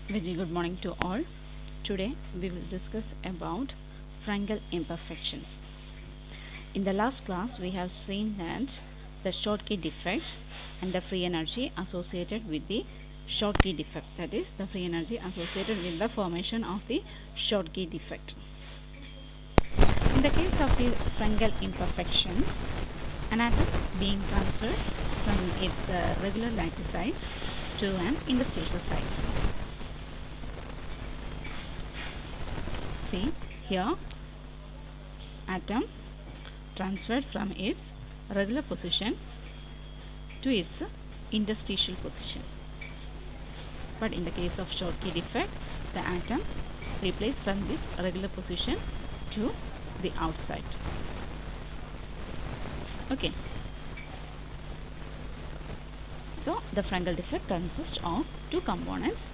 Very good morning to all. Today we will discuss about Frankel imperfections. In the last class we have seen that the Schottky defect and the free energy associated with the Schottky defect, that is the free energy associated with the formation of the Schottky defect. In the case of the Frankel imperfections, an atom being transferred from its regular lattice sites to an interstitial sites. See here, atom transferred from its regular position to its interstitial position. But in the case of Schottky defect, the atom replaced from this regular position to the outside. Okay. So the Frankel defect consists of two components.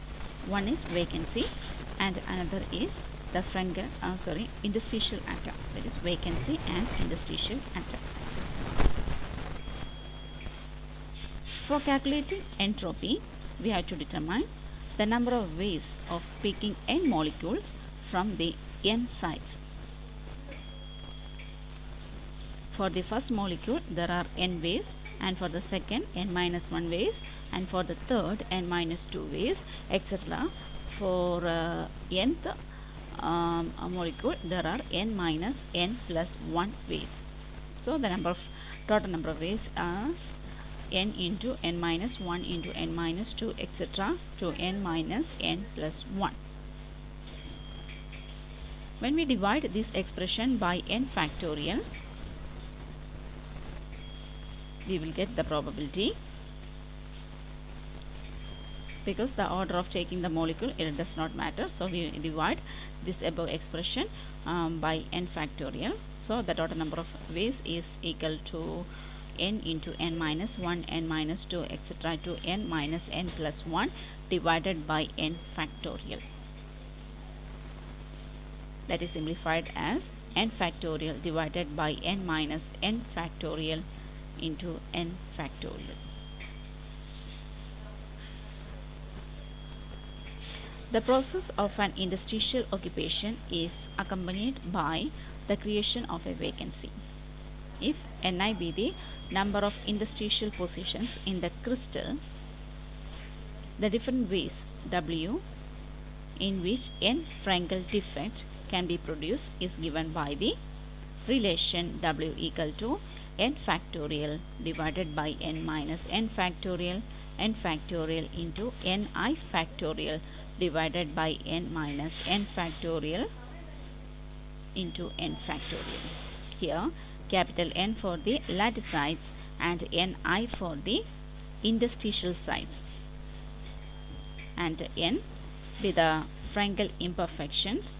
One is vacancy and another is the interstitial atom, that is vacancy and interstitial atom. For calculating entropy, we have to determine the number of ways of picking n molecules from the n sites. For the first molecule, there are n ways, and for the second, n minus 1 ways, and for the third, n minus 2 ways, etc. For nth molecule, there are n minus n plus 1 ways. So the total number of ways is n into n minus 1 into n minus 2, etc. to n minus n plus 1. When we divide this expression by n factorial, we will get the probability, because the order of taking the molecule, it does not matter. So we divide this above expression by n factorial. So the total number of ways is equal to n into n minus 1, n minus 2, etc. to n minus n plus 1 divided by n factorial. That is simplified as n factorial divided by n minus n factorial into n factorial. The process of an interstitial occupation is accompanied by the creation of a vacancy. If Ni be the number of interstitial positions in the crystal, the different ways W in which n Frankel defect can be produced is given by the relation W equal to n factorial divided by n minus n factorial into ni factorial divided by n minus n factorial into n factorial. Here capital N for the lattice sites and ni for the interstitial sites, and n with the Frankel imperfections.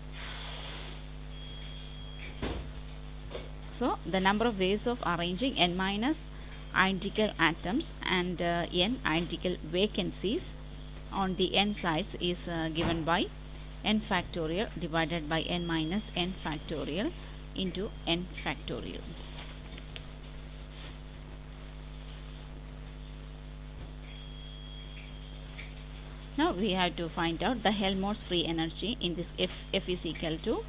So the number of ways of arranging n minus identical atoms and n identical vacancies on the n sides is given by n factorial divided by n minus n factorial into n factorial. Now we have to find out the Helmholtz free energy in this F is equal to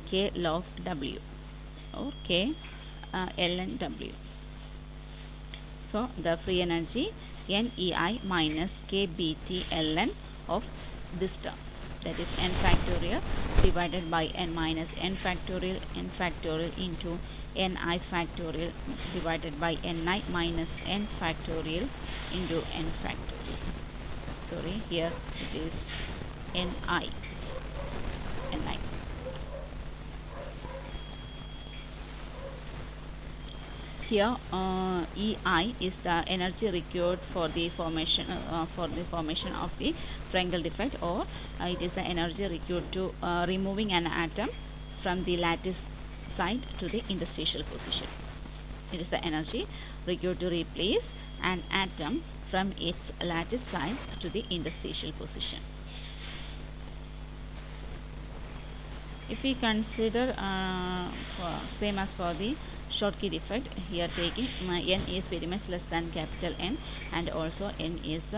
k log W or k ln W. So the free energy NEI minus kBT ln of this term, that is n factorial divided by n minus n factorial into ni factorial divided by ni minus n factorial into n factorial. Sorry, here it is ni. Here EI is the energy required for the formation of the Frankel defect, or it is the energy required to removing an atom from the lattice site to the interstitial position. It is the energy required to replace an atom from its lattice sites to the interstitial position. If we consider same as for the Schottky defect here taking n is very much less than capital N, and also n is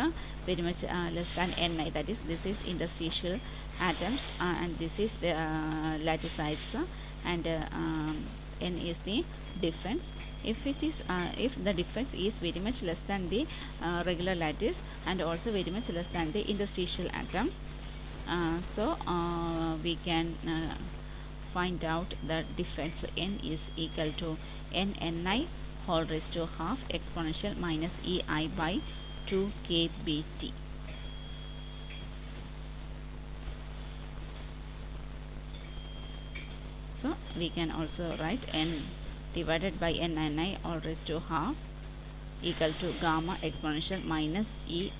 very much less than Ni. That is, this is interstitial atoms, and this is the lattices, and n is the difference. If it is if the difference is very much less than the regular lattice, and also very much less than the interstitial atom, so we can find out the difference n is equal to nni whole raised to half exponential minus ei by 2 kBt. So we can also write n divided by nni all raised to half equal to gamma exponential minus ei,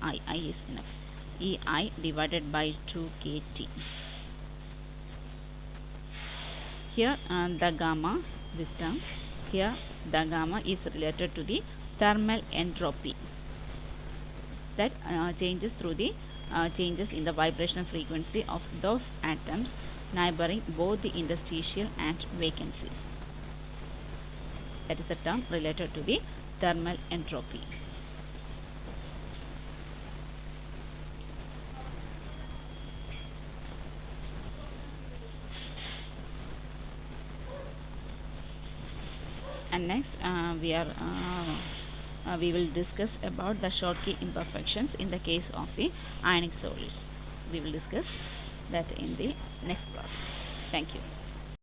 I is enough, ei divided by 2 kt. Here the gamma, this term, here the gamma is related to the thermal entropy that changes through the changes in the vibrational frequency of those atoms neighboring both the interstitial and vacancies. That is the term related to the thermal entropy. And next we will discuss about the Schottky imperfections in the case of the ionic solids. We will discuss that in the next class. Thank you.